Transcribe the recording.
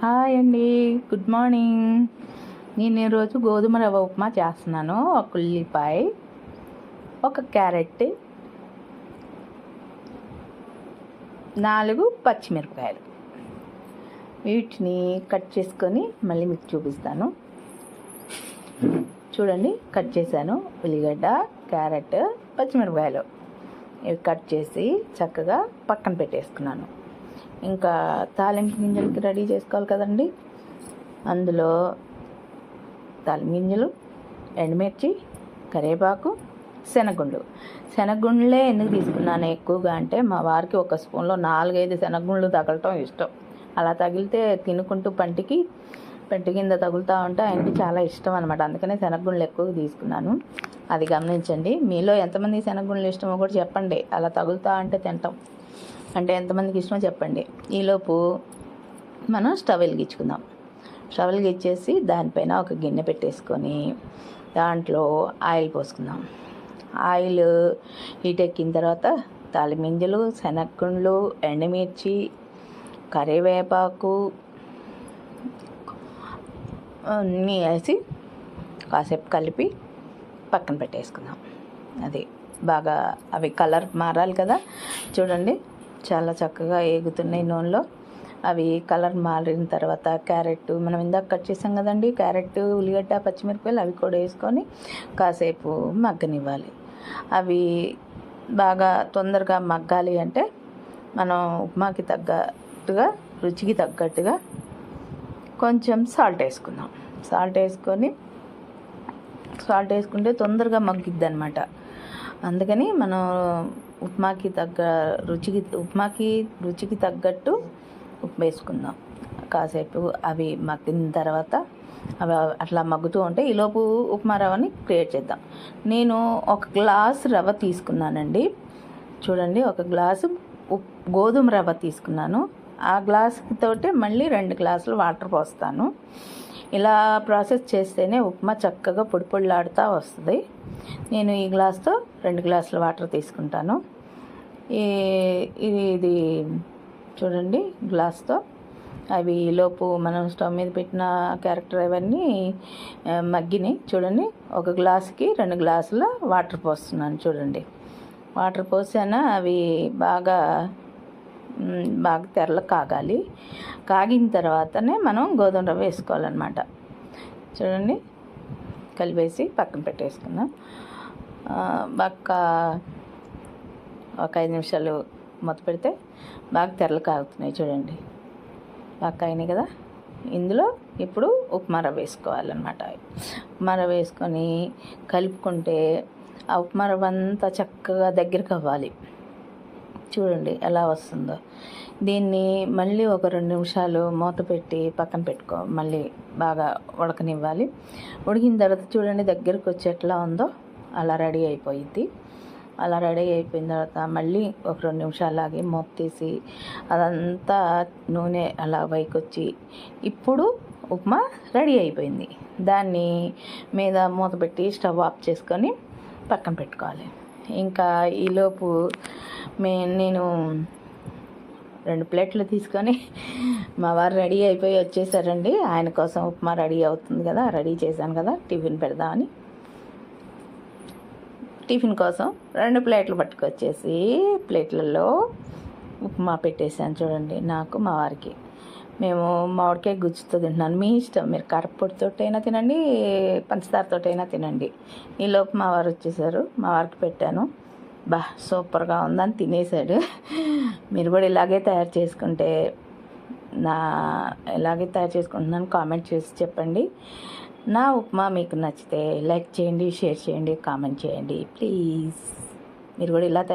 Hi అండి, good morning. నేను ఈరోజు గోధుమ రవ్వ ఉప్మా చేస్తున్నాను. ఒక ఉల్లిపాయ, ఒక క్యారెట్, 4 పచ్చిమిరపకాయలు, వీటిని కట్ చేసుకొని మళ్ళీ మీకు చూపిస్తాను. చూడండి, కట్ చేశాను. ఉల్లిగడ్డ, క్యారెట్, పచ్చిమిరపకాయలు ఇవి కట్ చేసి చక్కగా పక్కన పెట్టేసుకున్నాను. ఇంకా తాలింపు గింజలకి రెడీ చేసుకోవాలి కదండి. అందులో తాలింపు గింజలు, ఎండుమిర్చి, కరివేపాకు, శనగగుండ్లే ఎందుకు తీసుకున్నాను ఎక్కువగా అంటే, మా వారికి ఒక స్పూన్లో 4-5 శనగగుండ్లు తగలటం ఇష్టం. అలా తగిలితే తినుకుంటూ పంటి కింద తగులుతూ ఉంటే ఆయనకి చాలా ఇష్టం అనమాట. అందుకనే శనగగుండ్లు ఎక్కువ తీసుకున్నాను. అది గమనించండి. మీలో ఎంతమంది శనగగుండ్లు ఇష్టమో కూడా చెప్పండి. అలా తగులుతూ ఉంటే తింటాం అంటే ఎంతమందికి ఇష్టమో చెప్పండి. ఈలోపు మనం స్టవ్ వెలిగించుకుందాం. స్టవ్ వెలిగించేసి దానిపైన ఒక గిన్నె పెట్టేసుకొని దాంట్లో ఆయిల్ పోసుకుందాం. ఆయిల్ హీట్ ఎక్కిన తర్వాత తాలిమింజలు, శనగగుండ్లు, ఎండుమిర్చి, కరివేపాకు అన్నీ వేసి కాసేపు కలిపి పక్కన పెట్టేసుకుందాం. అది బాగా అవి కలర్ మారాలి కదా. చూడండి, చాలా చక్కగా ఏగుతున్నాయి నూనెలో. అవి కలర్ మారిన తర్వాత క్యారెట్ మనం ఇందాక కట్ చేసాం కదండి, క్యారెట్, ఉల్లిగడ్డ, పచ్చిమిరపకాయలు అవి కూడా వేసుకొని కాసేపు మగ్గనివ్వాలి. అవి బాగా తొందరగా మగ్గాలి అంటే మనం ఉప్మాకి తగ్గట్టుగా, రుచికి తగ్గట్టుగా కొంచెం సాల్ట్ వేసుకుందాం. సాల్ట్ వేసుకుంటే తొందరగా మగ్గిద్ది అనమాట. అందుకని మనం ఉప్మాకి రుచికి తగ్గట్టు ఉప్పు వేసుకుందాం. కాసేపు అవి మగ్గిన తర్వాత అవి అట్లా మగ్గుతూ ఉంటే ఈలోపు ఉప్మా రవ్వని క్రియేట్ చేద్దాం. నేను 1 గ్లాసు రవ్వ తీసుకున్నానండి. చూడండి, 1 గ్లాసు గోధుమ రవ్వ తీసుకున్నాను. ఆ గ్లాసుతోటి మళ్ళీ 2 గ్లాసులు వాటర్ పోస్తాను. ఇలా ప్రాసెస్ చేస్తేనే ఉప్మా చక్కగా పొడిలాడుతూ వస్తుంది. నేను ఈ గ్లాస్తో 2 గ్లాసుల వాటర్ తీసుకుంటాను. ఇది చూడండి, గ్లాస్తో అవి లోపు మనం స్టవ్ మీద పెట్టిన క్యారెక్టర్ అవన్నీ మగ్గినాయి. చూడండి, 1 గ్లాసుకి 2 గ్లాసుల వాటర్ పోస్తున్నాను. చూడండి, వాటర్ పోసాను. అవి బాగా తెరలు కాగాలి. కాగిన తర్వాతనే మనం గోధుమ రవ్వ వేసుకోవాలన్నమాట. చూడండి, కలిపేసి పక్కన పెట్టేసుకుందాం. బాగా ఒక 5 నిమిషాలు మూత పెడితే బాగా తెరలు కాగుతున్నాయి. చూడండి, బాగా అయినాయి కదా. ఇందులో ఇప్పుడు ఉప్మా రవ్వ వేసుకోవాలన్నమాట. ఉప్మా రవ్వ వేసుకొని కలుపుకుంటే ఆ ఉప్మా రవ్వ అంతా చక్కగా దగ్గరికి అవ్వాలి. చూడండి ఎలా వస్తుందో. దీన్ని మళ్ళీ ఒక 2 నిమిషాలు మూత పెట్టి పక్కన మళ్ళీ బాగా ఉడకనివ్వాలి. ఉడికిన తర్వాత చూడండి, దగ్గరికి వచ్చి ఎట్లా ఉందో అలా రెడీ అయిపోయింది. అలా రెడీ అయిపోయిన తర్వాత మళ్ళీ ఒక 2 నిమిషాలు ఆగి మూత తీసి అదంతా నూనె అలా పైకొచ్చి ఇప్పుడు ఉప్మా రెడీ అయిపోయింది. దాన్ని మీద మూత పెట్టి స్టవ్ ఆఫ్ చేసుకొని పక్కన పెట్టుకోవాలి. ఇంకా ఈలోపు నేను 2 ప్లేట్లు తీసుకొని మా వారు రెడీ అయిపోయి వచ్చేసారండి. ఆయన కోసం ఉప్మా రెడీ అవుతుంది కదా, రెడీ చేశాను కదా టిఫిన్ పెడదామని. టిఫిన్ కోసం 2 ప్లేట్లు పట్టుకొచ్చేసి ప్లేట్లలో ఉప్మా పెట్టేసాను. చూడండి, నాకు మా వారికి. మేము మామిడికాయ గుజ్జుతో తింటున్నాను. మీ ఇష్టం, మీరు కారపొడితోటైనా తినండి, పంచదారతోటైనా తినండి. ఈలోపు మా వారు వచ్చేసారు. మా వారికి పెట్టాను. సూపర్గా ఉందని తినేసాడు. మీరు కూడా ఇలాగే తయారు చేసుకుంటున్నాను కామెంట్ చేసి చెప్పండి. నా ఉప్మా మీకు నచ్చితే లైక్ చేయండి, షేర్ చేయండి, కామెంట్ చేయండి ప్లీజ్. మీరు కూడా ఇలా తయారు